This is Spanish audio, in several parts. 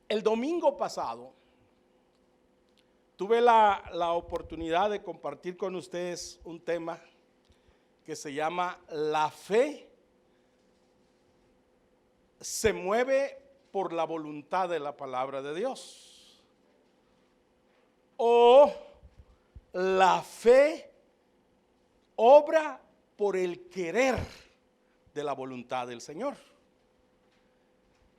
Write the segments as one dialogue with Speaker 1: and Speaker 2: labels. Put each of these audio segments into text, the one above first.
Speaker 1: El domingo pasado tuve la oportunidad de compartir con ustedes un tema que se llama la fe se mueve por la voluntad de la palabra de Dios, o la fe obra por el querer de la voluntad del Señor.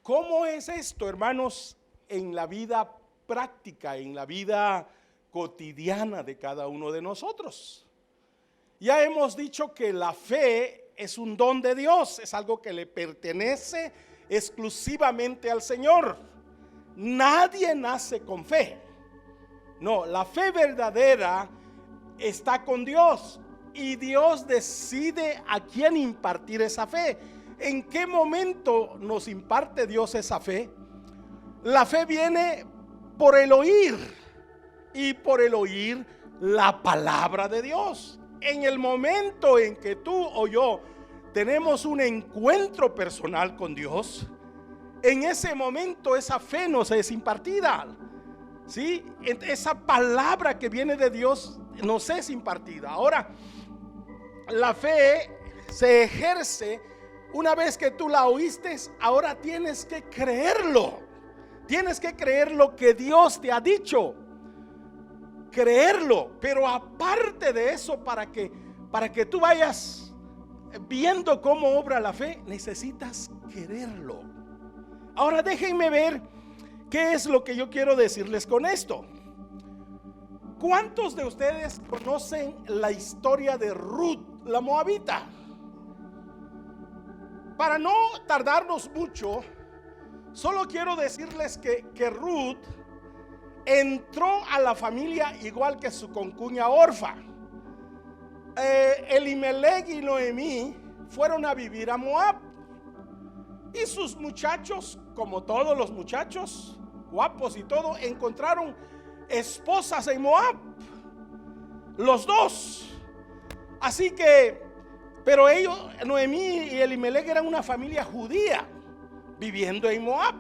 Speaker 1: ¿Cómo es esto, hermanos, en la vida práctica, en la vida cotidiana de cada uno de nosotros? Ya hemos dicho que la fe es un don de Dios, es algo que le pertenece exclusivamente al Señor. Nadie nace con fe. No, la fe verdadera está con Dios y Dios decide a quién impartir esa fe. ¿En qué momento nos imparte Dios esa fe? La fe viene por el oír, y por el oír la palabra de Dios. En el momento en que tú o yo tenemos un encuentro personal con Dios, en ese momento esa fe nos es impartida. ¿Sí? Esa palabra que viene de Dios nos es impartida. Ahora, la fe se ejerce una vez que tú la oíste. Ahora tienes que creerlo. Tienes que creer lo que Dios te ha dicho. Creerlo. Pero aparte de eso, para que tú vayas viendo cómo obra la fe, necesitas quererlo. Ahora déjenme ver qué es lo que yo quiero decirles con esto. ¿Cuántos de ustedes conocen la historia de Ruth, la moabita? Para no tardarnos mucho, solo quiero decirles que Ruth entró a la familia igual que su concuña Orfa. Elimelech y Noemí fueron a vivir a Moab, y sus muchachos, como todos los muchachos guapos y todo, encontraron esposas en Moab, los dos. Así que, pero ellos, Noemí y Elimelech, eran una familia judía viviendo en Moab,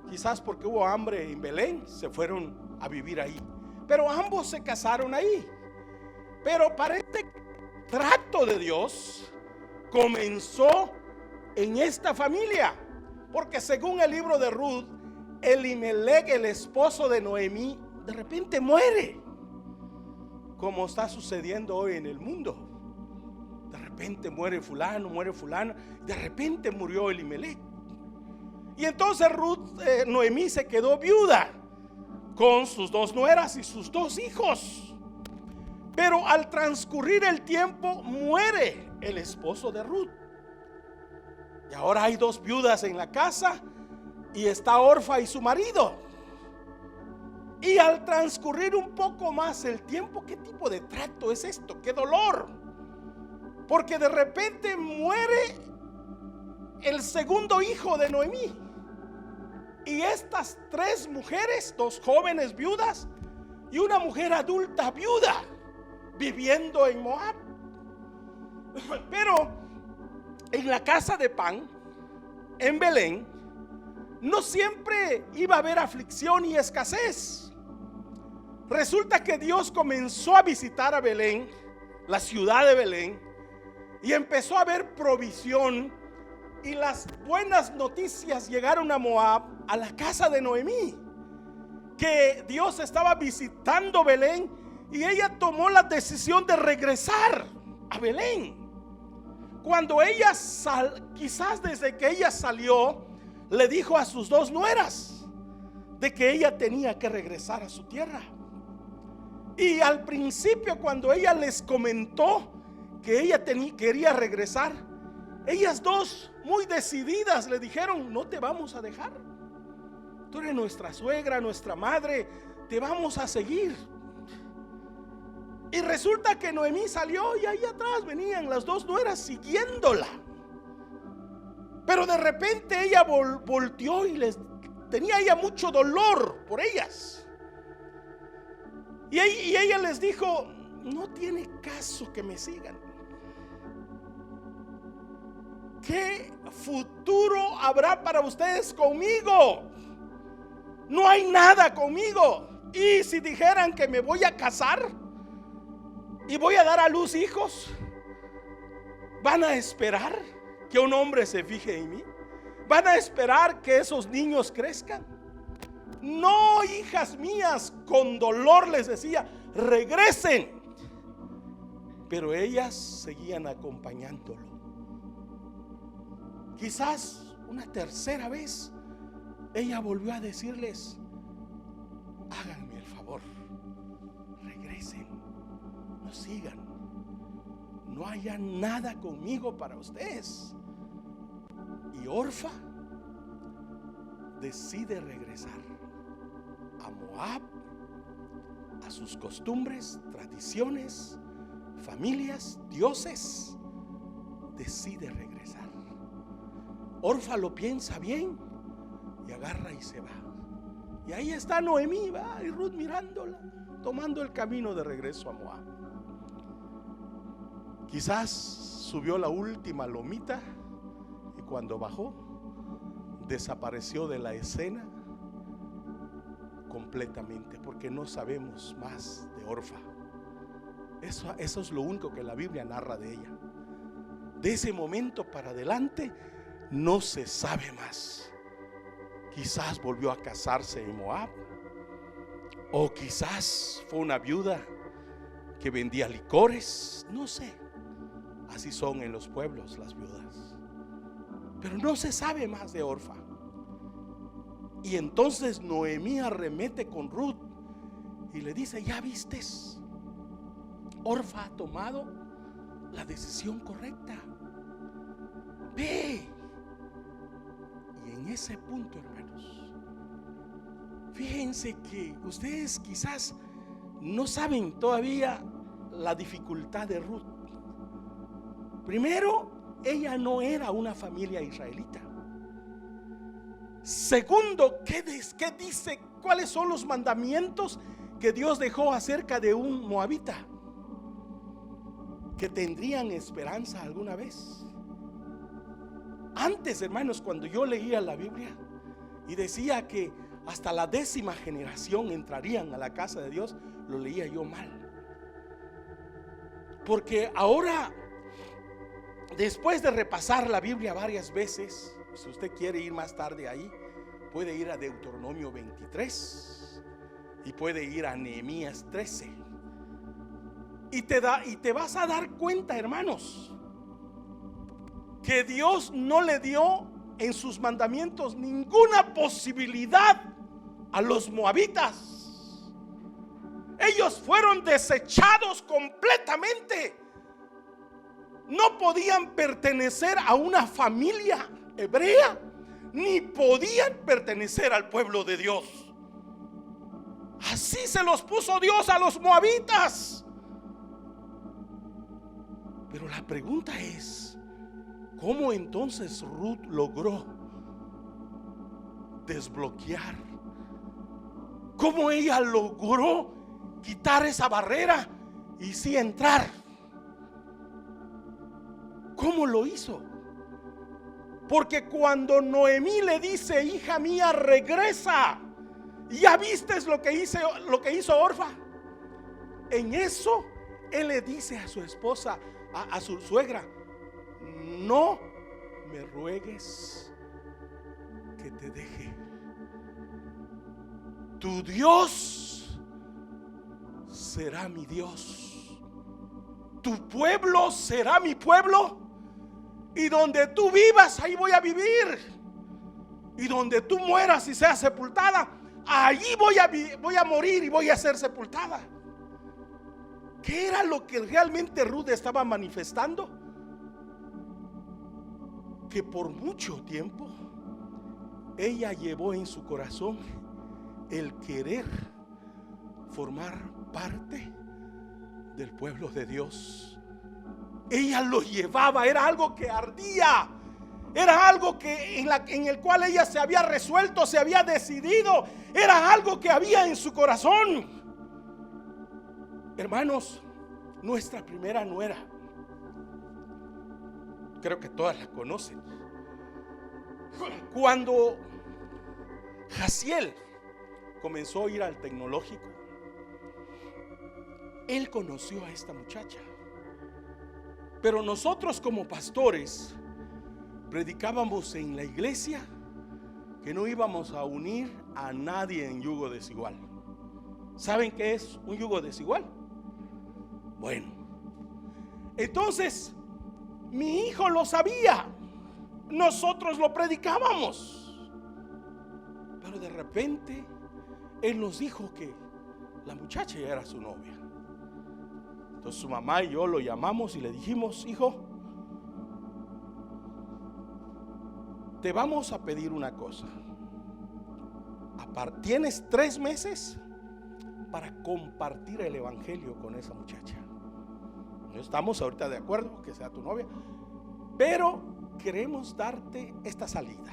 Speaker 1: quizás porque hubo hambre en Belén, se fueron a vivir ahí. Pero ambos se casaron ahí. Pero parece que el trato de Dios comenzó en esta familia, porque según el libro de Ruth, Elimelech, el esposo de Noemí, de repente muere, como está sucediendo hoy en el mundo. De repente muere fulano, de repente murió Elimelech. Y entonces Noemí se quedó viuda con sus dos nueras y sus dos hijos. Pero al transcurrir el tiempo muere el esposo de Ruth. Y ahora hay dos viudas en la casa, y está Orfa y su marido. Y al transcurrir un poco más el tiempo, ¿qué tipo de trato es esto? ¡Qué dolor! Porque de repente muere el segundo hijo de Noemí. Y estas tres mujeres, dos jóvenes viudas y una mujer adulta viuda, viviendo en Moab. Pero en la casa de pan, en Belén, no siempre iba a haber aflicción y escasez. Resulta que Dios comenzó a visitar a Belén, la ciudad de Belén, y empezó a haber provisión. Y las buenas noticias llegaron a Moab, a la casa de Noemí, que Dios estaba visitando Belén, y ella tomó la decisión de regresar a Belén. Cuando ella quizás desde que ella salió, le dijo a sus dos nueras de que ella tenía que regresar a su tierra. Y al principio, cuando ella les comentó que ella quería regresar, ellas dos, muy decididas, le dijeron: no te vamos a dejar. Tú eres nuestra suegra, nuestra madre, te vamos a seguir. Y resulta que Noemí salió, y ahí atrás venían las dos nueras siguiéndola. Pero de repente ella volteó y tenía ella mucho dolor por ellas. Y ella les dijo: no tiene caso que me sigan. ¿qué futuro habrá para ustedes conmigo? No hay nada conmigo. Y si dijeran que me voy a casar y voy a dar a luz hijos, ¿van a esperar que un hombre se fije en mí? ¿Van a esperar que esos niños crezcan? No, hijas mías, con dolor les decía, regresen. Pero ellas seguían acompañándolo. Quizás una tercera vez ella volvió a decirles: háganme el favor, regresen, no sigan, no haya nada conmigo para ustedes. Y Orfa decide regresar a Moab, a sus costumbres, tradiciones, familias, dioses. Decide regresar. Orfa lo piensa bien y agarra y se va. Y ahí está Noemí, va, y Ruth mirándola, tomando el camino de regreso a Moab. Quizás subió la última lomita y cuando bajó desapareció de la escena completamente, porque no sabemos más de Orfa. Eso es lo único que la Biblia narra de ella. De ese momento para adelante no se sabe más. Quizás volvió a casarse en Moab, o quizás fue una viuda que vendía licores, no sé. Así son en los pueblos las viudas. Pero no se sabe más de Orfa. Y entonces Noemí arremete con Ruth y le dice: ya vistes, Orfa ha tomado la decisión correcta, ve. Y en ese punto, hermanos, fíjense que ustedes quizás no saben todavía la dificultad de Ruth. Primero, ella no era una familia israelita. Segundo, ¿qué dice? ¿Cuáles son los mandamientos que Dios dejó acerca de un moabita? Que tendrían esperanza alguna vez. Antes, hermanos, cuando yo leía la Biblia y decía que hasta la 10ª generación entrarían a la casa de Dios, lo leía yo mal. Porque ahora, después de repasar la Biblia varias veces, si usted quiere ir más tarde ahí, puede ir a Deuteronomio 23 y puede ir a Nehemías 13. Y te vas a dar cuenta, hermanos, que Dios no le dio en sus mandamientos ninguna posibilidad a los moabitas. Ellos fueron desechados completamente. No podían pertenecer a una familia hebrea, ni podían pertenecer al pueblo de Dios. Así se los puso Dios a los moabitas. Pero la pregunta es: ¿cómo entonces Ruth logró desbloquear? ¿Cómo ella logró quitar esa barrera y sí entrar? ¿Cómo lo hizo? Porque cuando Noemí le dice: hija mía, regresa, ¿ya vistes lo que hizo Orfa? En eso él le dice a su esposa, a su suegra: no me ruegues que te deje. Tu Dios será mi Dios, tu pueblo será mi pueblo, y donde tú vivas, ahí voy a vivir, y donde tú mueras y seas sepultada, allí voy a morir y voy a ser sepultada. ¿Qué era lo que realmente Ruth estaba manifestando? Que por mucho tiempo ella llevó en su corazón el querer formar parte del pueblo de Dios. Ella lo llevaba, era algo que ardía, era algo que en el cual ella se había resuelto, se había decidido, era algo que había en su corazón. Hermanos, nuestra primera nuera creo que todas la conocen. Cuando Jaciel comenzó a ir al tecnológico, él conoció a esta muchacha. Pero nosotros como pastores predicábamos en la iglesia que no íbamos a unir a nadie en yugo desigual. ¿Saben qué es un yugo desigual? Bueno, entonces mi hijo lo sabía, nosotros lo predicábamos, pero de repente él nos dijo que la muchacha ya era su novia. Entonces su mamá y yo lo llamamos y le dijimos: hijo, te vamos a pedir una cosa. Tienes 3 meses para compartir el evangelio con esa muchacha. No estamos ahorita de acuerdo que sea tu novia, pero queremos darte esta salida.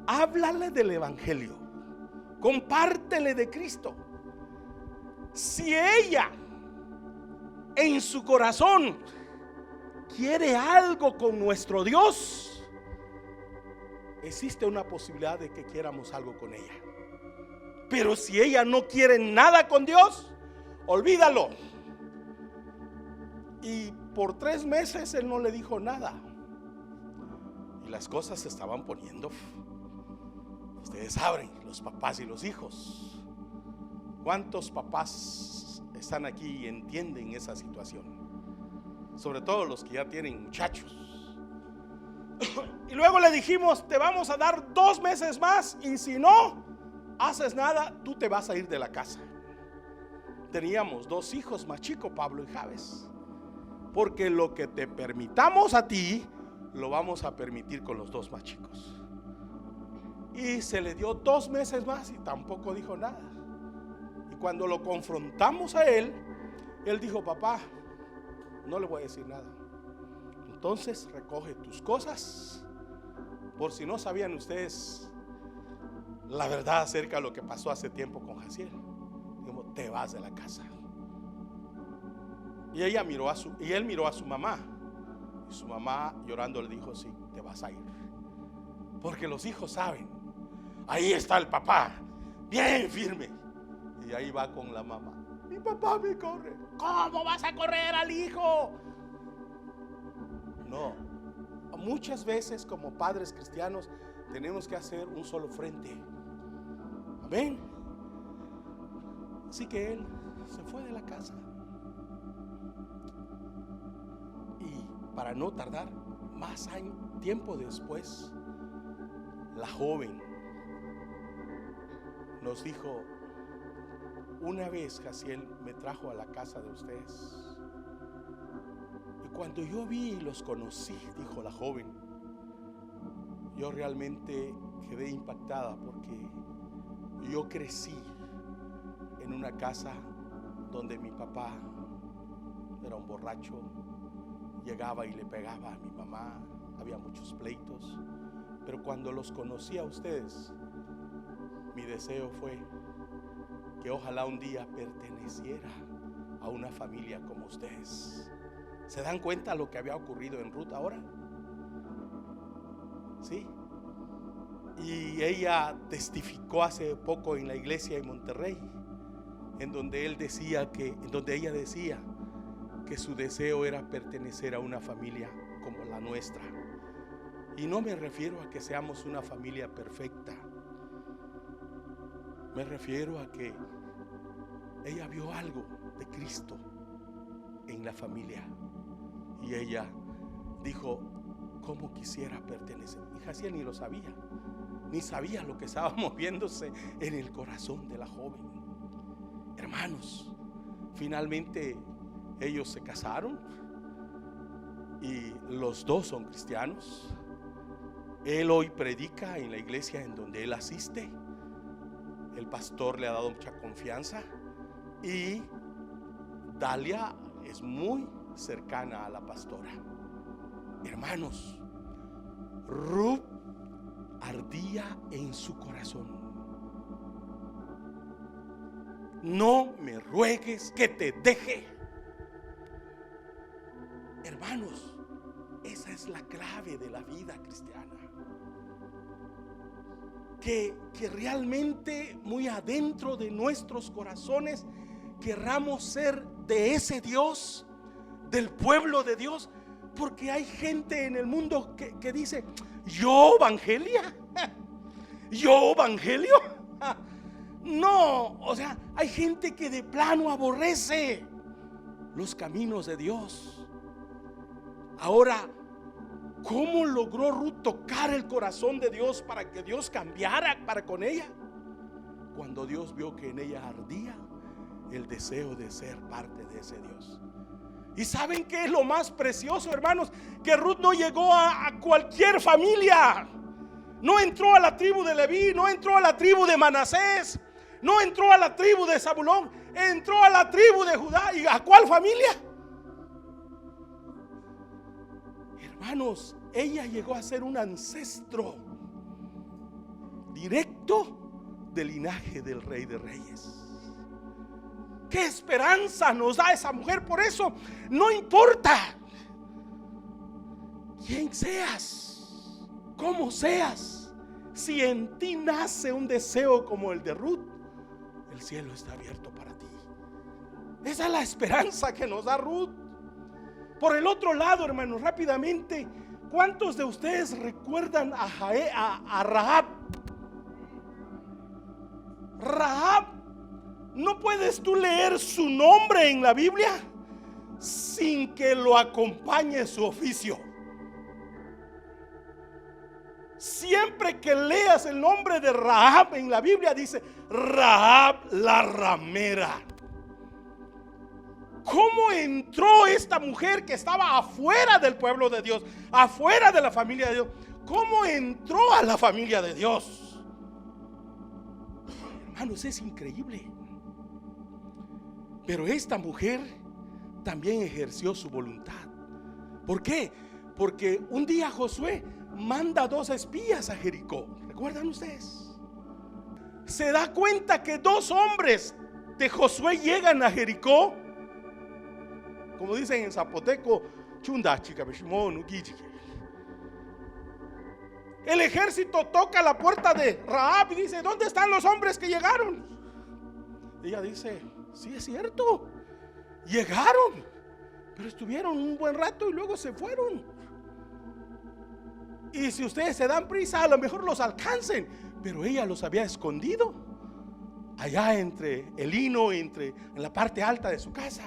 Speaker 1: Háblale del evangelio, compártele de Cristo. Si ella en su corazón quiere algo con nuestro Dios, existe una posibilidad de que quieramos algo con ella. Pero si ella no quiere nada con Dios, olvídalo. Y por 3 meses él no le dijo nada, y las cosas se estaban poniendo, ustedes saben, los papás y los hijos. ¿Cuántos papás están aquí y entienden esa situación? Sobre todo los que ya tienen muchachos. Y luego le dijimos: te vamos a dar 2 meses más, y si no haces nada, tú te vas a ir de la casa. Teníamos 2 hijos más chicos, Pablo y Javes, porque lo que te permitamos a ti, lo vamos a permitir con los 2 más chicos. Y se le dio 2 meses más y tampoco dijo nada. Y cuando lo confrontamos a él, él dijo: papá, no le voy a decir nada. Entonces recoge tus cosas. Por si no sabían ustedes la verdad acerca de lo que pasó hace tiempo con Jaciel, digo, te vas de la casa. Y él miró a su mamá, y su mamá llorando le dijo: sí, te vas a ir. Porque los hijos saben, ahí está el papá, bien firme, y ahí va con la mamá. Mi papá me corre. ¿Cómo vas a correr al hijo? No, muchas veces como padres cristianos tenemos que hacer un solo frente. Amén. Así que él se fue de la casa. Y para no tardar más tiempo después, la joven nos dijo: una vez Jaciel me trajo a la casa de ustedes, y cuando yo vi y los conocí, dijo la joven, yo realmente quedé impactada, porque yo crecí en una casa donde mi papá era un borracho, llegaba y le pegaba a mi mamá, había muchos pleitos. Pero cuando los conocí a ustedes, mi deseo fue que ojalá un día perteneciera a una familia como ustedes. ¿Se dan cuenta lo que había ocurrido en Ruth ahora? Sí. Y ella testificó hace poco en la iglesia en Monterrey, en donde ella decía que su deseo era pertenecer a una familia como la nuestra. Y no me refiero a que seamos una familia perfecta. Me refiero a que ella vio algo de Cristo en la familia, y ella dijo: cómo quisiera pertenecer. Y Jaciel ni lo sabía, ni sabía lo que estaba moviéndose en el corazón de la joven. Hermanos, finalmente ellos se casaron y los 2 son cristianos. Él hoy predica en la iglesia en donde él asiste. El pastor le ha dado mucha confianza, y Dalia es muy cercana a la pastora. Hermanos, Ruth ardía en su corazón: no me ruegues que te deje. Hermanos, esa es la clave de la vida cristiana. Que realmente muy adentro de nuestros corazones querramos ser de ese Dios, del pueblo de Dios. Porque hay gente en el mundo que dice: ¿yo evangelia? ¿yo evangelio? No, o sea, hay gente que de plano aborrece los caminos de Dios. Ahora, ¿cómo logró Ruth tocar el corazón de Dios para que Dios cambiara para con ella? Cuando Dios vio que en ella ardía el deseo de ser parte de ese Dios. ¿Y saben qué es lo más precioso, hermanos? Que Ruth no llegó a cualquier familia. No entró a la tribu de Leví, no entró a la tribu de Manasés, no entró a la tribu de Zabulón, entró a la tribu de Judá. ¿Y a cuál familia? Hermanos, ella llegó a ser un ancestro directo del linaje del Rey de Reyes. ¿Qué esperanza nos da esa mujer? Por eso no importa quién seas, cómo seas, si en ti nace un deseo como el de Ruth, el cielo está abierto para ti. Esa es la esperanza que nos da Ruth. Por el otro lado, hermanos, rápidamente, ¿cuántos de ustedes recuerdan a Rahab? Rahab, no puedes tú leer su nombre en la Biblia sin que lo acompañe su oficio. Siempre que leas el nombre de Rahab en la Biblia, dice Rahab la ramera. ¿Cómo entró esta mujer que estaba afuera del pueblo de Dios, afuera de la familia de Dios? ¿Cómo entró a la familia de Dios? Hermanos, es increíble. Pero esta mujer también ejerció su voluntad. ¿Por qué? Porque un día Josué manda 2 espías a Jericó. ¿Recuerdan ustedes? Se da cuenta que 2 hombres de Josué llegan a Jericó. Como dicen en zapoteco, chunda chica beshimon. El ejército toca la puerta de Rahab y dice: ¿dónde están los hombres que llegaron? Ella dice: sí, es cierto, llegaron, pero estuvieron un buen rato y luego se fueron. Y si ustedes se dan prisa, a lo mejor los alcancen. Pero ella los había escondido allá entre el lino, en la parte alta de su casa.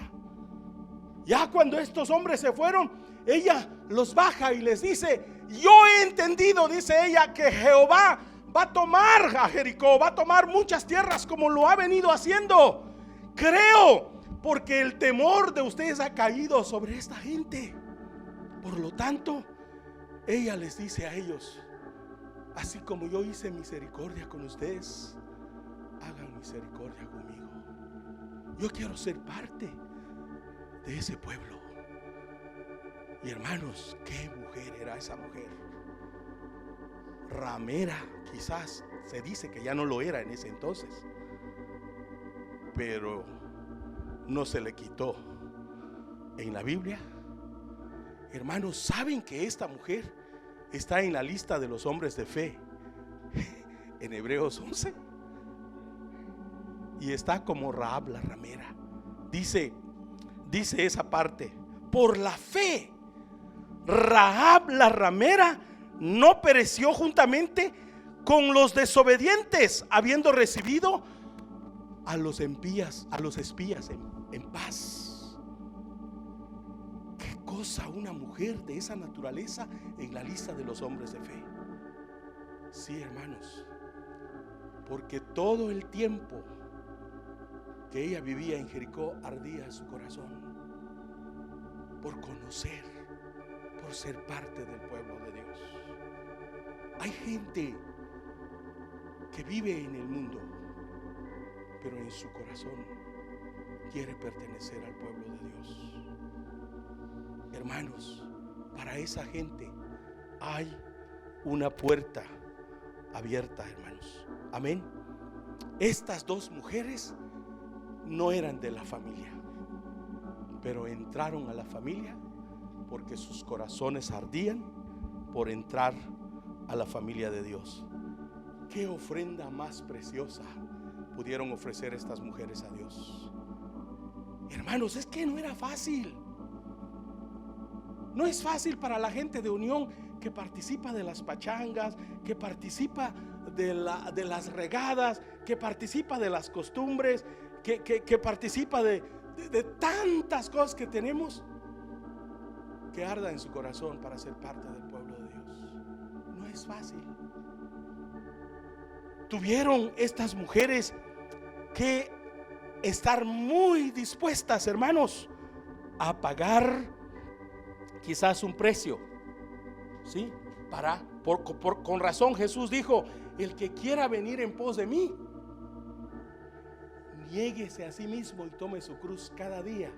Speaker 1: Ya cuando estos hombres se fueron, ella los baja y les dice: yo he entendido, dice ella, que Jehová va a tomar a Jericó, va a tomar muchas tierras como lo ha venido haciendo. Creo, porque el temor de ustedes ha caído sobre esta gente. Por lo tanto, ella les dice a ellos: así como yo hice misericordia con ustedes, hagan misericordia conmigo. Yo quiero ser parte de ese pueblo. Y hermanos, qué mujer era esa mujer. Ramera, quizás se dice que ya no lo era en ese entonces, pero no se le quitó en la Biblia. Hermanos, ¿saben que esta mujer está en la lista de los hombres de fe en Hebreos 11? Y está como Rahab la ramera. Dice esa parte: por la fe Rahab la ramera no pereció juntamente con los desobedientes, habiendo recibido a los espías en paz. Qué cosa, una mujer de esa naturaleza en la lista de los hombres de fe. Sí, hermanos, porque todo el tiempo que ella vivía en Jericó ardía su corazón por conocer, por ser parte del pueblo de Dios. Hay gente que vive en el mundo, pero en su corazón quiere pertenecer al pueblo de Dios. Hermanos, para esa gente hay una puerta abierta, hermanos. Amén. Estas 2 mujeres no eran de la familia, pero entraron a la familia porque sus corazones ardían por entrar a la familia de Dios. ¿Qué ofrenda más preciosa pudieron ofrecer estas mujeres a Dios? Hermanos, es que no era fácil. No es fácil para la gente de Unión que participa de las pachangas, que participa de las regadas, que participa de las costumbres, que participa de tantas cosas que tenemos, que arda en su corazón para ser parte del pueblo de Dios. No es fácil. Tuvieron estas mujeres que estar muy dispuestas, hermanos, a pagar quizás un precio, ¿sí? Con razón Jesús dijo: el que quiera venir en pos de mí, niéguese a sí mismo y tome su cruz cada día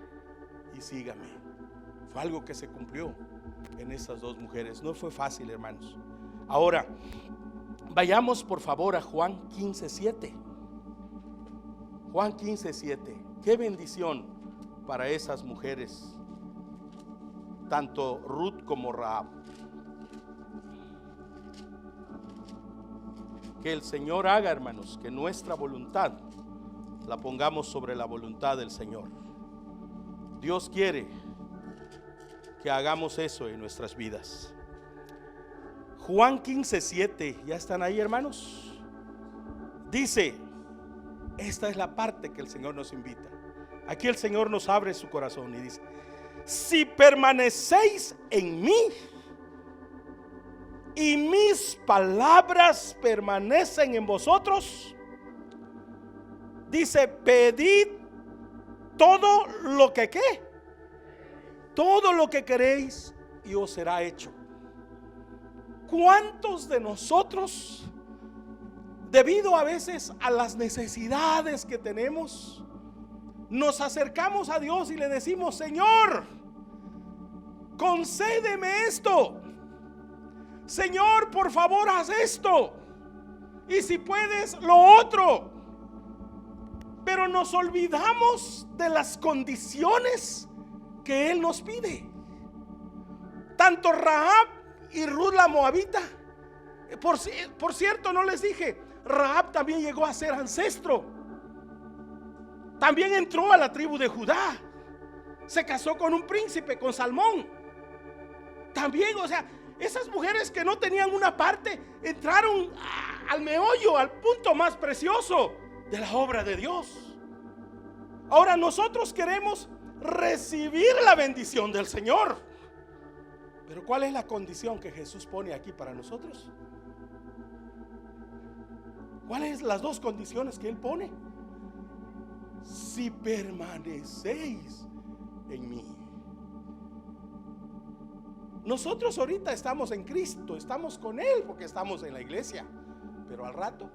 Speaker 1: y sígame. Fue algo que se cumplió en estas dos mujeres. No fue fácil, hermanos. Ahora, vayamos por favor a Juan 15:7. Juan 15:7. Qué bendición para esas mujeres, tanto Ruth como Rahab. Que el Señor haga, hermanos, que nuestra voluntad la pongamos sobre la voluntad del Señor. Dios quiere que hagamos eso en nuestras vidas. Juan 15:7, ¿ya están ahí, hermanos? Dice, esta es la parte que el Señor nos invita. Aquí el Señor nos abre su corazón y dice: si permanecéis en mí y mis palabras permanecen en vosotros, dice, pedid todo lo que ¿qué? Todo lo que queréis y os será hecho. ¿Cuántos de nosotros, debido a veces a las necesidades que tenemos, nos acercamos a Dios y le decimos: Señor, concédeme esto, Señor, por favor haz esto, y si puedes lo otro? Pero nos olvidamos de las condiciones que Él nos pide. Tanto Rahab y Ruth la moabita, por cierto, no les dije, Rahab también llegó a ser ancestro, también entró a la tribu de Judá, se casó con un príncipe, con Salmón. También, o sea, esas mujeres que no tenían una parte entraron al meollo, al punto más precioso de la obra de Dios. Ahora nosotros queremos recibir la bendición del Señor, pero ¿cuál es la condición que Jesús pone aquí para nosotros? ¿Cuáles son las dos condiciones que Él pone? Si permanecéis en mí. Nosotros ahorita estamos en Cristo, estamos con Él porque estamos en la iglesia, pero al rato,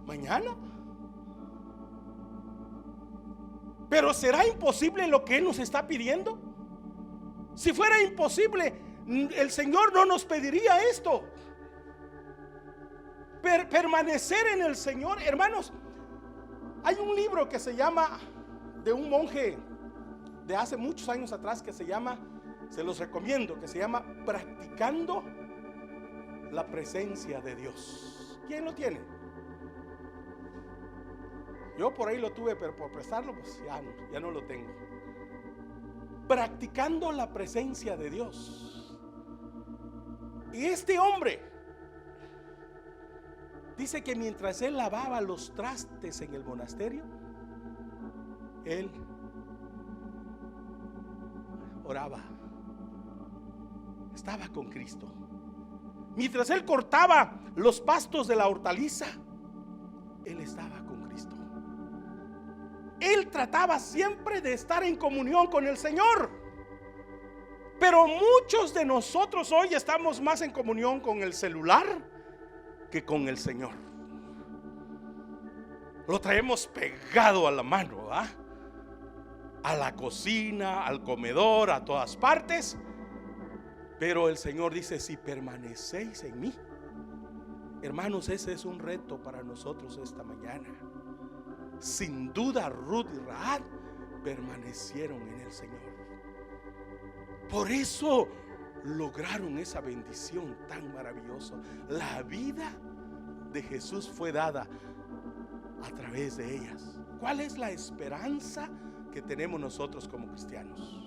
Speaker 1: mañana. Pero ¿será imposible lo que Él nos está pidiendo? Si fuera imposible, el Señor no nos pediría esto. Permanecer en el Señor, hermanos. Hay un libro que se llama, de un monje de hace muchos años atrás, que se llama, se los recomiendo, que se llama Practicando la Presencia de Dios. ¿Quién lo tiene? Yo por ahí lo tuve, pero por prestarlo pues ya no lo tengo. Practicando la presencia de Dios. Y este hombre dice que mientras él lavaba los trastes en el monasterio, él oraba, estaba con Cristo. Mientras él cortaba los pastos de la hortaliza, él estaba con Cristo. Él trataba siempre de estar en comunión con el Señor. Pero muchos de nosotros hoy estamos más en comunión con el celular que con el Señor. Lo traemos pegado a la mano, ¿verdad? A la cocina, al comedor, a todas partes. Pero el Señor dice: si permanecéis en mí. Hermanos, ese es un reto para nosotros esta mañana. Sin duda Ruth y Rahab permanecieron en el Señor. Por eso lograron esa bendición tan maravillosa. La vida de Jesús fue dada a través de ellas. ¿Cuál es la esperanza que tenemos nosotros como cristianos?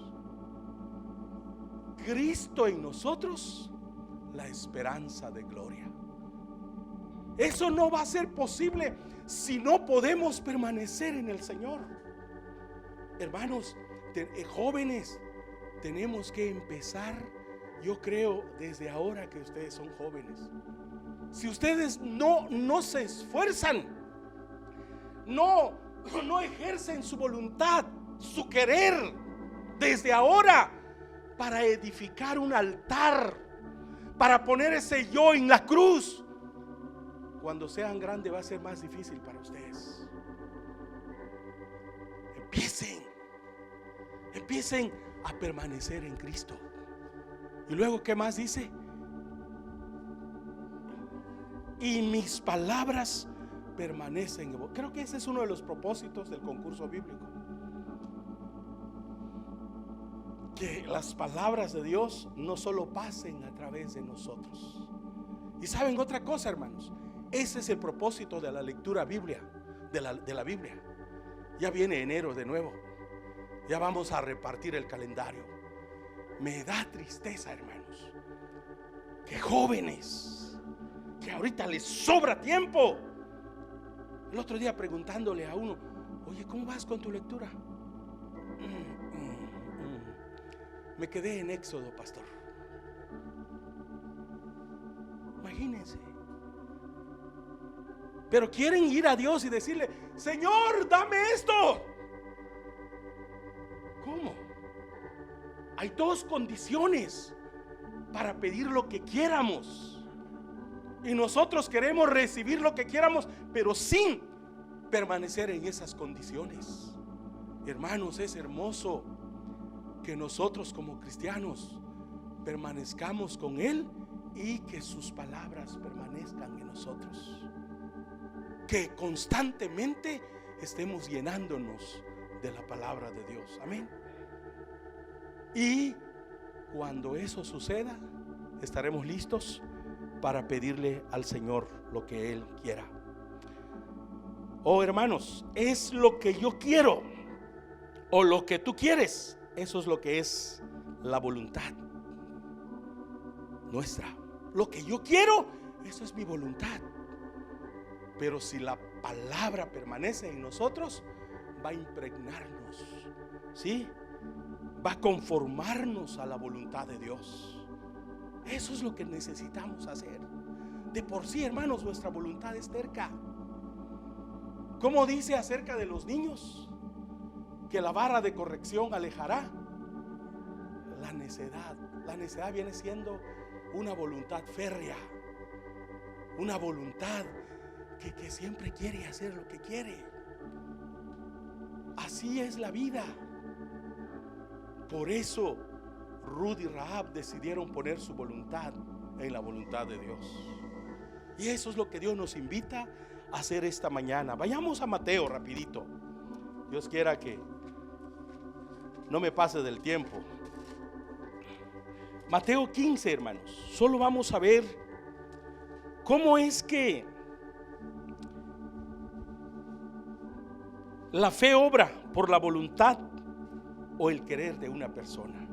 Speaker 1: Cristo en nosotros, la esperanza de gloria. Eso no va a ser posible si no podemos permanecer en el Señor. Hermanos, jóvenes, tenemos que empezar, yo creo, desde ahora que ustedes son jóvenes. Si ustedes no se esfuerzan, no ejercen su voluntad, su querer desde ahora para edificar un altar, para poner ese yo en la cruz, cuando sean grandes va a ser más difícil para ustedes. Empiecen a permanecer en Cristo. Y luego, ¿qué más dice? Y mis palabras permanecen en vos. Creo que ese es uno de los propósitos del concurso bíblico, que las palabras de Dios no solo pasen a través de nosotros. Y saben otra cosa, hermanos, ese es el propósito de la lectura de la Biblia. Ya viene enero de nuevo, ya vamos a repartir el calendario. Me da tristeza, hermanos, que jóvenes que ahorita les sobra tiempo. El otro día preguntándole a uno: oye, ¿cómo vas con tu lectura? Me quedé en Éxodo, pastor. Imagínense. Pero quieren ir a Dios y decirle: Señor, dame esto. ¿Cómo? Hay dos condiciones para pedir lo que quieramos, y nosotros queremos recibir lo que quieramos, pero sin permanecer en esas condiciones. Hermanos, es hermoso que nosotros como cristianos permanezcamos con Él y que sus palabras permanezcan en nosotros, que constantemente estemos llenándonos de la palabra de Dios. Amén. Y cuando eso suceda, estaremos listos para pedirle al Señor lo que Él quiera. Oh, hermanos, es lo que yo quiero o lo que tú quieres. Eso es lo que es la voluntad nuestra. Lo que yo quiero, eso es mi voluntad. Pero si la palabra permanece en nosotros, va a impregnarnos, ¿sí? Va a conformarnos a la voluntad de Dios. Eso es lo que necesitamos hacer. De por sí, hermanos, nuestra voluntad es terca. ¿Cómo dice acerca de los niños? Que la vara de corrección alejará la necedad. La necedad viene siendo una voluntad férrea, una voluntad que siempre quiere hacer lo que quiere. Así es la vida. Por eso Ruth y Rahab decidieron poner su voluntad en la voluntad de Dios. Y eso es lo que Dios nos invita a hacer esta mañana. Vayamos a Mateo rapidito. Dios quiera que no me pase del tiempo. Mateo 15, hermanos. Solo vamos a ver cómo es que la fe obra por la voluntad o el querer de una persona.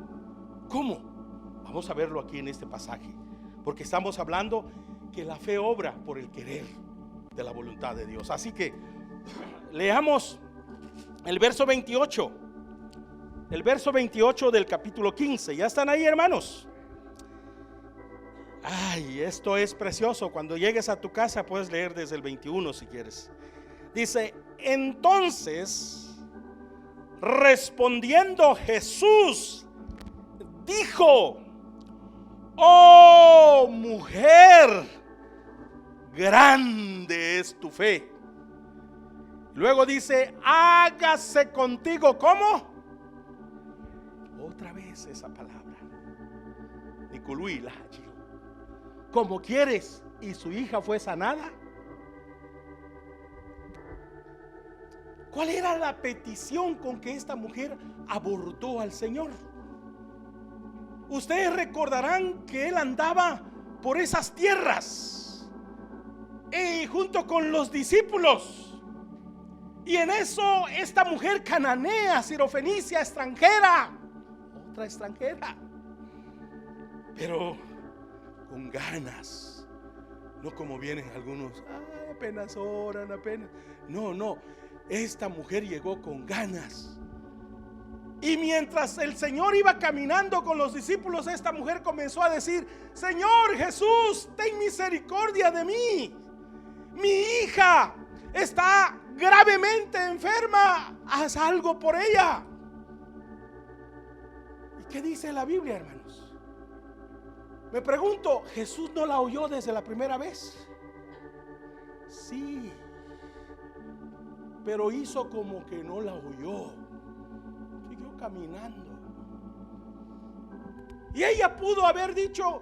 Speaker 1: ¿Cómo? Vamos a verlo aquí en este pasaje, porque estamos hablando que la fe obra por el querer de la voluntad de Dios. Así que leamos el verso 28. El verso 28 del capítulo 15. ¿Ya están ahí, hermanos? Ay, esto es precioso. Cuando llegues a tu casa puedes leer desde el 21 si quieres. Dice: entonces, respondiendo Jesús, dijo: oh mujer, grande es tu fe. Luego dice: hágase contigo. ¿Cómo? Otra vez esa palabra. Nicolui, como quieres. Y su hija fue sanada. ¿Cuál era la petición con que esta mujer abordó al Señor? ustedes recordarán que él andaba por esas tierras junto con los discípulos. Y en eso esta mujer cananea, sirofenicia, extranjera, otra extranjera, pero con ganas, no como vienen algunos, apenas oran, apenas. No, esta mujer llegó con ganas. Y mientras el Señor iba caminando con los discípulos, esta mujer comenzó a decir: Señor Jesús, ten misericordia de mí. Mi hija está gravemente enferma. Haz algo por ella. ¿Y qué dice la Biblia, hermanos? Me pregunto, ¿Jesús no la oyó desde la primera vez? Sí, pero hizo como que no la oyó. Siguió caminando. Y ella pudo haber dicho: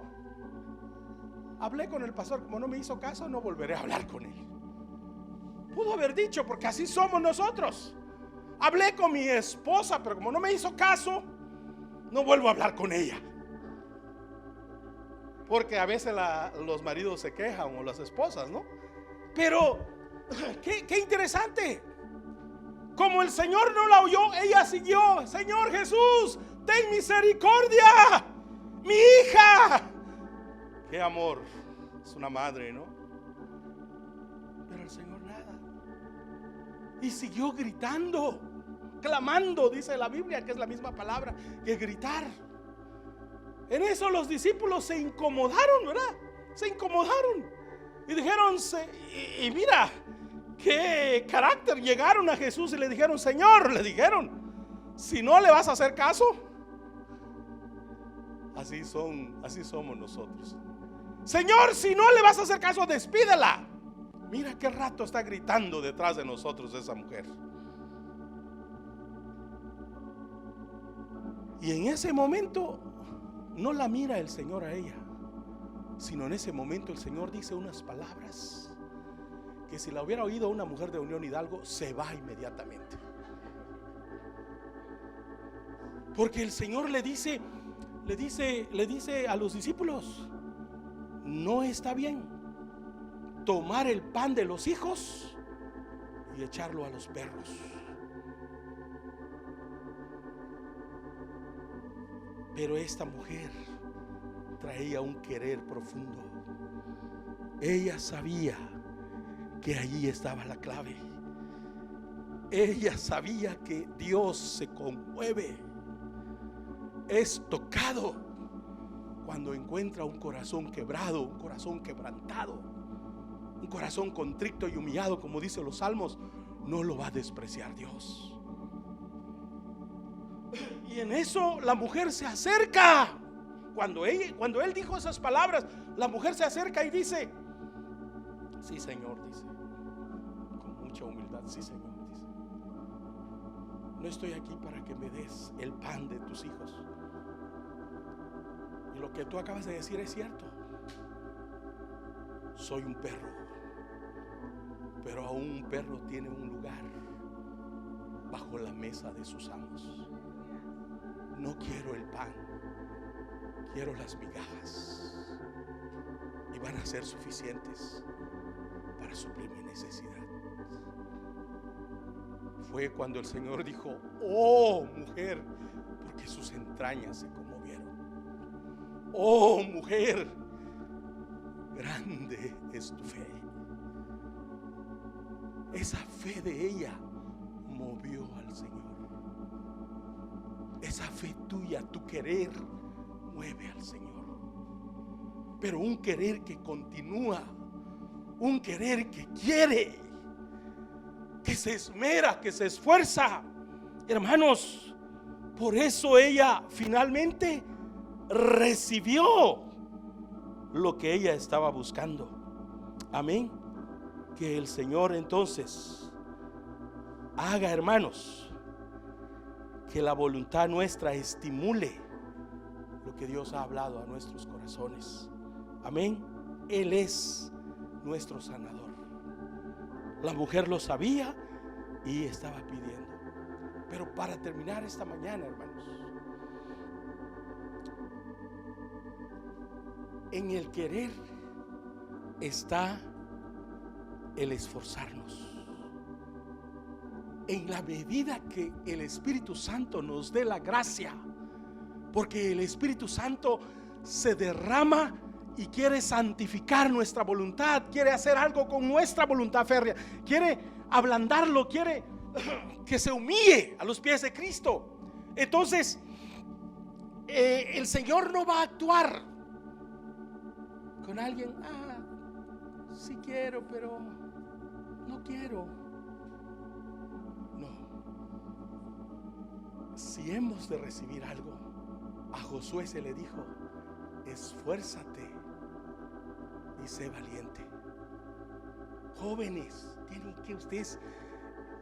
Speaker 1: hablé con el pastor, como no me hizo caso, no volveré a hablar con él. Pudo haber dicho, porque así somos nosotros. Hablé con mi esposa, pero como no me hizo caso, no vuelvo a hablar con ella. Porque a veces los maridos se quejan, o las esposas, ¿no? Pero qué interesante. Como el Señor no la oyó, ella siguió: Señor Jesús, ten misericordia, mi hija. Qué amor, es una madre, ¿no? Pero el Señor nada. Y siguió gritando, clamando, dice la Biblia, que es la misma palabra que gritar. En eso los discípulos se incomodaron, ¿verdad? Se incomodaron y dijeron, y mira qué carácter, llegaron a Jesús y le dijeron: Señor, le dijeron, si no le vas a hacer caso. Así somos nosotros. Señor, si no le vas a hacer caso, despídela. Mira qué rato está gritando detrás de nosotros esa mujer. Y en ese momento no la mira el Señor a ella, sino en ese momento el Señor dice unas palabras que si la hubiera oído una mujer de Unión Hidalgo, se va inmediatamente. Porque el Señor le dice a los discípulos: no está bien tomar el pan de los hijos y echarlo a los perros. Pero esta mujer traía un querer profundo. Ella sabía que allí estaba la clave. Ella sabía que Dios se conmueve, es tocado cuando encuentra un corazón quebrado, un corazón quebrantado, un corazón contrito y humillado, como dicen los salmos. No lo va a despreciar Dios. Y en eso la mujer se acerca. Cuando él dijo esas palabras, la mujer se acerca y dice: sí, Señor, dice, con mucha humildad: sí, Señor, dice, no estoy aquí para que me des el pan de tus hijos. Y lo que tú acabas de decir es cierto. Soy un perro, pero aún un perro tiene un lugar bajo la mesa de sus amos. No quiero el pan, quiero las migajas, y van a ser suficientes para suplir mi necesidad. Fue cuando el Señor dijo: oh mujer, porque sus entrañas se conmovieron. Oh mujer, grande es tu fe. Esa fe de ella movió al Señor. Esa fe tuya, tu querer, mueve al Señor. Pero un querer que continúa, un querer que quiere, que se esmera, que se esfuerza. Hermanos, por eso ella finalmente recibió lo que ella estaba buscando. Amén. Que el Señor entonces haga, hermanos, que la voluntad nuestra estimule lo que Dios ha hablado a nuestros corazones. Amén. Él es nuestro sanador. La mujer lo sabía y estaba pidiendo. Pero para terminar esta mañana, hermanos, En el querer está el esforzarnos. En la medida que el Espíritu Santo nos dé la gracia, porque el Espíritu Santo se derrama y quiere santificar nuestra voluntad, quiere hacer algo con nuestra voluntad férrea, quiere ablandarlo, quiere que se humille a los pies de Cristo. Entonces el Señor no va a actuar con alguien, sí quiero, pero no quiero. No. Si hemos de recibir algo, a Josué se le dijo: esfuérzate y sé valiente. Jóvenes, tienen que ustedes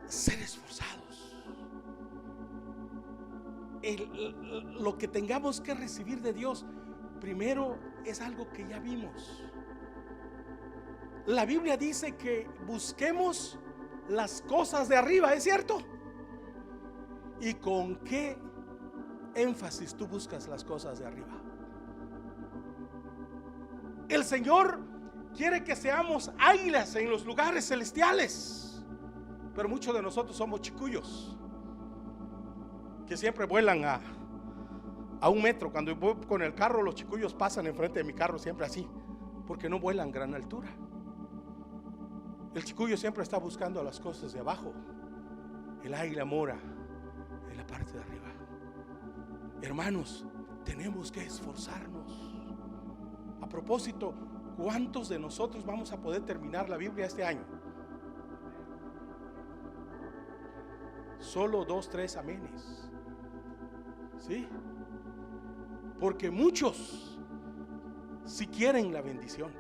Speaker 1: ser esforzados. Lo que tengamos que recibir de Dios primero es algo que ya vimos. La Biblia dice que busquemos las cosas de arriba, ¿es cierto? ¿Y con qué énfasis tú buscas las cosas de arriba? El Señor quiere que seamos águilas en los lugares celestiales, pero muchos de nosotros somos chicuyos que siempre vuelan a 1 metro. Cuando voy con el carro, los chicuyos pasan enfrente de mi carro siempre así, porque no vuelan gran altura. El chicuyo siempre está buscando las cosas de abajo. El águila mora en la parte de arriba. Hermanos, tenemos que esforzarnos. A propósito, ¿cuántos de nosotros vamos a poder terminar la Biblia este año? Solo 2, 3 amenes. ¿Sí? Porque muchos si quieren la bendición.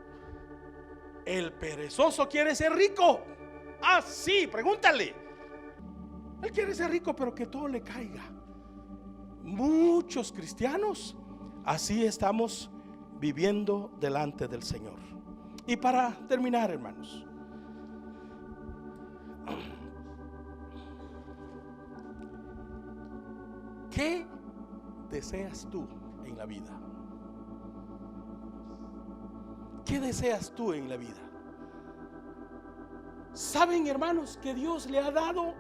Speaker 1: El perezoso quiere ser rico. Sí, pregúntale. Él quiere ser rico, pero que todo le caiga. Muchos cristianos así estamos viviendo delante del Señor. Y para terminar, hermanos, ¿qué deseas tú en la vida? ¿Qué deseas tú en la vida? ¿Saben, hermanos, que Dios le ha dado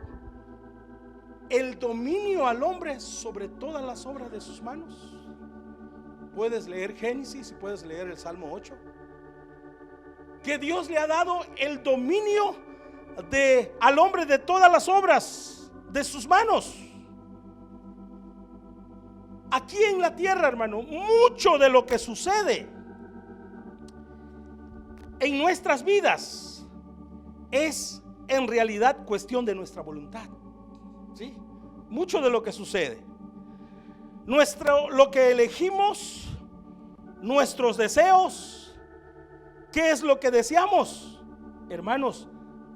Speaker 1: el dominio al hombre sobre todas las obras de sus manos? Puedes leer Génesis y puedes leer el Salmo 8. Que Dios le ha dado el dominio al hombre de todas las obras de sus manos. Aquí en la tierra, hermano, mucho de lo que sucede en nuestras vidas es en realidad cuestión de nuestra voluntad. ¿Sí? Mucho de lo que sucede, lo que elegimos, nuestros deseos, ¿qué es lo que deseamos? Hermanos,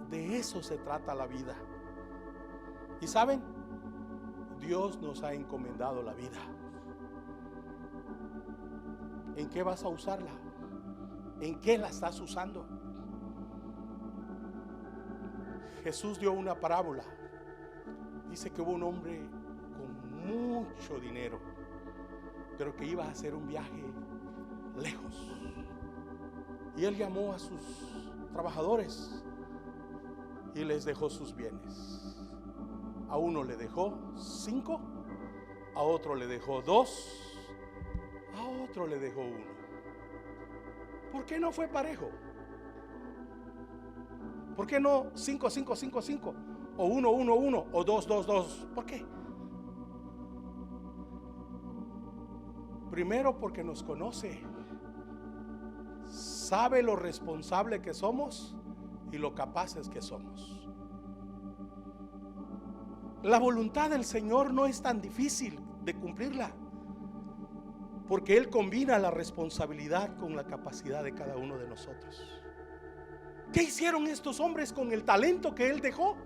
Speaker 1: de eso se trata la vida. Y saben, Dios nos ha encomendado la vida. ¿En qué vas a usarla? ¿En qué la estás usando? Jesús dio una parábola. Dice que hubo un hombre con mucho dinero, pero que iba a hacer un viaje lejos. Y él llamó a sus trabajadores y les dejó sus bienes. A uno le dejó 5, a otro le dejó 2, a otro le dejó 1. ¿Por qué no fue parejo? ¿Por qué no 5, 5, 5, 5? O 1, 1, 1, o 2, 2, 2. ¿Por qué? Primero, porque nos conoce, sabe lo responsable que somos y lo capaces que somos. La voluntad del Señor no es tan difícil de cumplirla, porque Él combina la responsabilidad con la capacidad de cada uno de nosotros. ¿Qué hicieron estos hombres con el talento que Él dejó?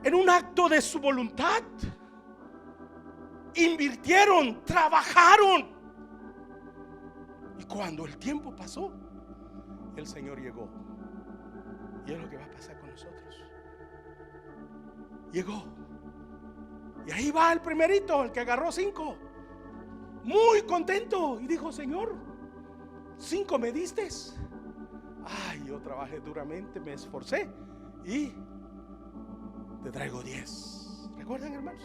Speaker 1: En un acto de su voluntad, invirtieron, trabajaron. Y cuando el tiempo pasó, el Señor llegó. Y es lo que va a pasar con nosotros. Llegó. Y ahí va el primerito, el que agarró 5. muy contento y dijo: Señor, 5 me diste. Ay, yo trabajé duramente, me esforcé y te traigo 10. ¿Recuerdan, hermanos?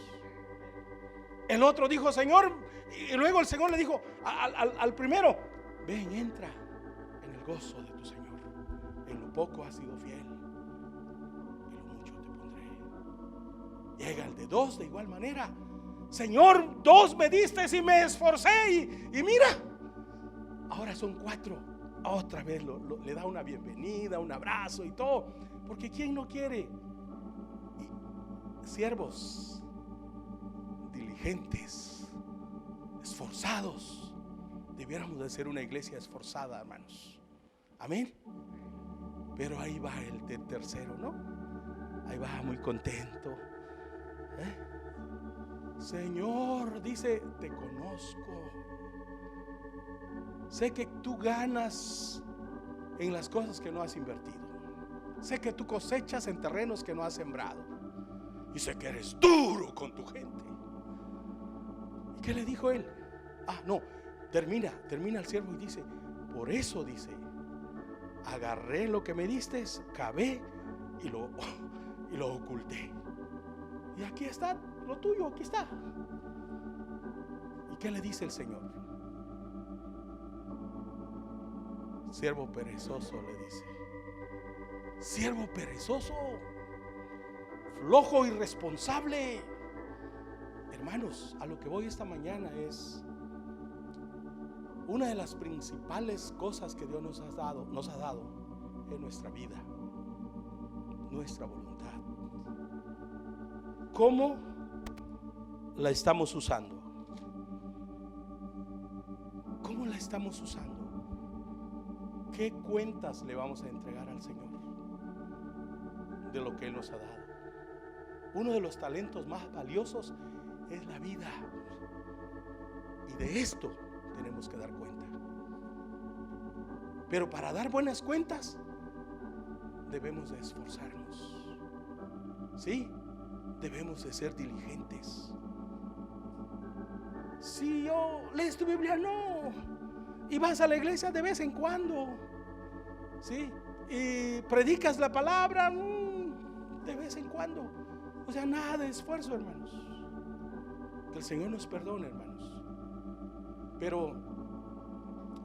Speaker 1: El otro dijo: Señor, y luego el Señor le dijo al primero: ven, entra en el gozo de tu Señor. En lo poco has sido fiel, en lo mucho te pondré. Llega el de 2 de igual manera: Señor, 2 me diste y me esforcé y mira, ahora son 4. Otra vez le da una bienvenida, un abrazo y todo, porque ¿quién no quiere siervos diligentes, esforzados? Debiéramos de ser una iglesia esforzada, hermanos. Amén. Pero ahí va el tercero, ¿no? Ahí va muy contento. Señor, dice: te conozco. Sé que tú ganas en las cosas que no has invertido. Sé que tú cosechas en terrenos que no has sembrado. Y sé que eres duro con tu gente. ¿Y qué le dijo él? Termina el siervo y dice: por eso, dice, agarré lo que me diste, cavé y lo oculté. Y aquí está lo tuyo, aquí está. ¿Y qué le dice el Señor? Siervo perezoso, le dice. Siervo perezoso, flojo, irresponsable. Hermanos, a lo que voy esta mañana es una de las principales cosas que Dios nos ha dado en nuestra vida: nuestra voluntad. ¿Cómo la estamos usando? ¿Cómo la estamos usando? ¿Qué cuentas le vamos a entregar al Señor de lo que Él nos ha dado? Uno de los talentos más valiosos es la vida, y de esto tenemos que dar cuenta. Pero para dar buenas cuentas debemos de esforzarnos. Sí, debemos de ser diligentes. Si yo lees tu Biblia, no, y vas a la iglesia de vez en cuando, sí, y predicas la palabra de vez en cuando, o sea, nada de esfuerzo, hermanos. Que el Señor nos perdone, hermanos. Pero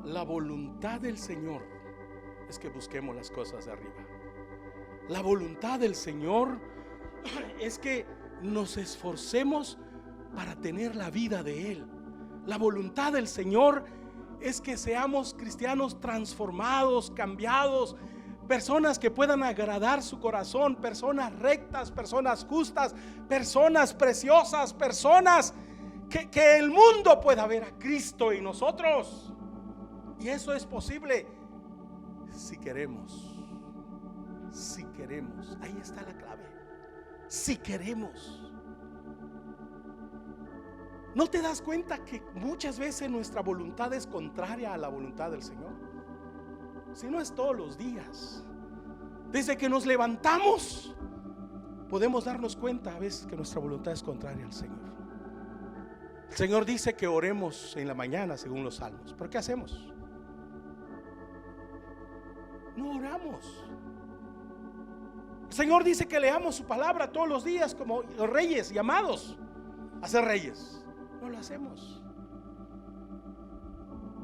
Speaker 1: la voluntad del Señor es que busquemos las cosas de arriba. La voluntad del Señor es que nos esforcemos para tener la vida de Él. La voluntad del Señor es que seamos cristianos transformados, cambiados, personas que puedan agradar su corazón, personas rectas, personas justas, personas preciosas, personas que el mundo pueda ver a Cristo en nosotros. Y eso es posible si queremos. Si queremos, ahí está la clave. Si queremos. ¿No te das cuenta que muchas veces nuestra voluntad es contraria a la voluntad del Señor? Si no es todos los días, desde que nos levantamos, podemos darnos cuenta a veces que nuestra voluntad es contraria al Señor. El Señor dice que oremos en la mañana según los salmos. ¿Pero qué hacemos? No oramos. El Señor dice que leamos su palabra todos los días como los reyes llamados a ser reyes. No lo hacemos.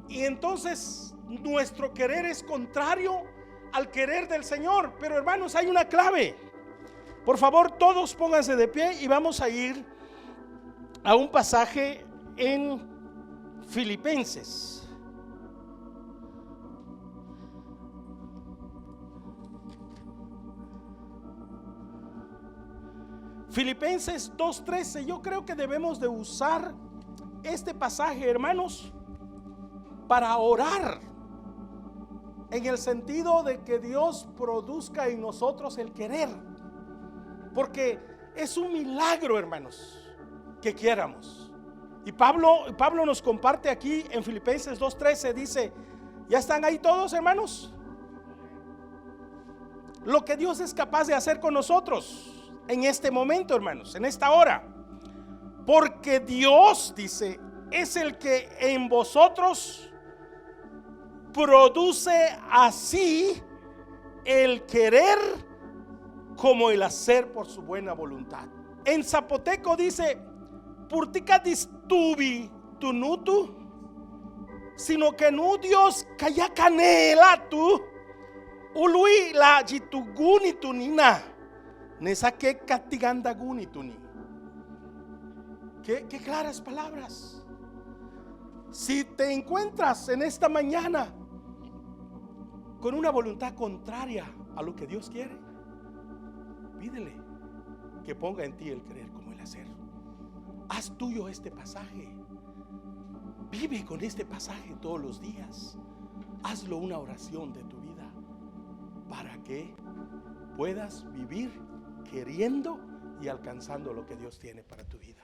Speaker 1: Y entonces nuestro querer es contrario al querer del Señor. Pero hermanos, hay una clave. Por favor, todos pónganse de pie y vamos a ir a un pasaje en Filipenses. Filipenses 2:13. Yo creo que debemos de usar este pasaje, hermanos, para orar, en el sentido de que Dios produzca en nosotros el querer, porque es un milagro, hermanos, que quieramos. Y Pablo nos comparte aquí en Filipenses 2:13, dice, ¿ya están ahí todos, hermanos? Lo que Dios es capaz de hacer con nosotros en este momento, hermanos, en esta hora. Porque Dios, dice, es el que en vosotros produce así el querer como el hacer por su buena voluntad. En zapoteco dice, purtica distubi tu nutu, sino que nu Dios kaya canela tu, ului la jituguni tu nina, nesa que catiganda guni tu ni. Qué claras palabras. Si te encuentras en esta mañana con una voluntad contraria a lo que Dios quiere, pídele que ponga en ti el querer como el hacer. Haz tuyo este pasaje. Vive con este pasaje todos los días. Hazlo una oración de tu vida para que puedas vivir queriendo y alcanzando lo que Dios tiene para tu vida.